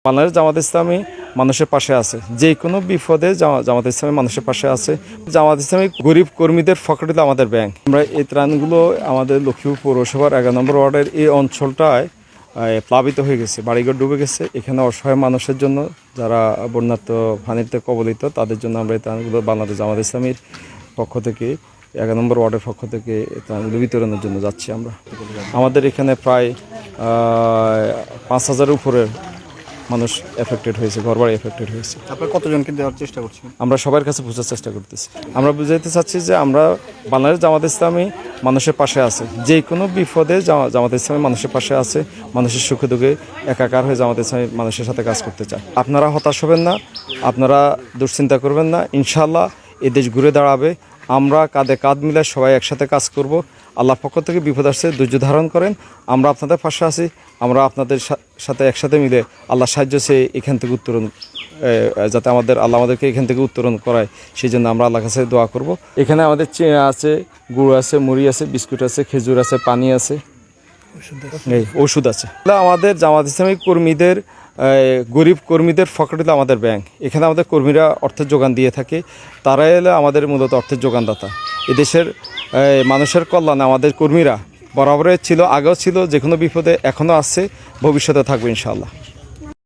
বাংলাদেশ জামাত ইসলামী মানুষের পাশে আছে, যে কোনো বিপদে জামাত ইসলামী মানুষের পাশে আছে। জামাত ইসলামী গরিব কর্মীদের পকেট হলো আমাদের ব্যাংক। আমরা এই ত্রাণগুলো আমাদের লক্ষ্মীপুর পৌরসভার 11 নম্বর ওয়ার্ডের এই অঞ্চলটায় প্লাবিত হয়ে গেছে, বাড়িঘর ডুবে গেছে। এখানে অসহায় মানুষের জন্য, যারা বন্যার্ত পানিতে কবলিত, তাদের জন্য আমরা এই ত্রাণগুলো বাংলাদেশ জামাত ইসলামীর পক্ষ থেকে 11 নম্বর ওয়ার্ডের পক্ষ থেকে ত্রাণগুলো বিতরণের জন্য যাচ্ছি। আমাদের এখানে প্রায় 5,000-এর উপরে মানুষ এফেক্টেড হয়েছে, ঘরবাড়ি এফেক্টেড হয়েছে। আপনারা কতজনকে দেওয়ার চেষ্টা করছেন? আমরা সবার কাছে বোঝার চেষ্টা করতেছি। আমরা বুঝাইতে চাচ্ছি যে আমরা বাংলাদেশ জামাত ইসলামী মানুষের পাশে আছে, যে কোনো বিপদে জামাত ইসলামী মানুষের পাশে আছে। মানুষের সুখে দুঃখে একাকার হয়ে জামাত ইসলামী মানুষের সাথে কাজ করতে চায়। আপনারা হতাশ হবেন না, আপনারা দুশ্চিন্তা করবেন না। ইনশাআল্লাহ এই দেশ ঘুরে দাঁড়াবে। আমরা কাঁধে কাঁধ মিলে সবাই একসাথে কাজ করব। আল্লাহ পক্ষ থেকে বিপদ আসছে, ধৈর্য ধারণ করেন। আমরা আপনাদের পাশে আছি। আমরা আপনাদের সাথে একসাথে মিলে আল্লাহ সাহায্য চেয়ে এখান থেকে উত্তরণ, যাতে আল্লাহ আমাদেরকে এখান থেকে উত্তরণ করায়, সেই জন্য আমরা আল্লাহর কাছে দোয়া করব। এখানে আমাদের চেয়া আছে, গুড় আছে, মুড়ি আছে, বিস্কুট আছে, খেজুর আছে, পানি আছে, ওষুধ আছে। আমাদের জামাত ইসলামী কর্মীদের, গরিব কর্মীদের পকেট হলো আমাদের ব্যাংক। এখানে আমাদের কর্মীরা অর্থের যোগান দিয়ে থাকে। তারাই হলো আমাদের মূলত অর্থের যোগানদাতা। এদেশের মানুষের কল্যাণে আমাদের কর্মীরা বরাবরই ছিল, আগেও ছিল, যে কোনো বিপদে এখনও আছে, ভবিষ্যতে থাকবে ইনশাআল্লাহ।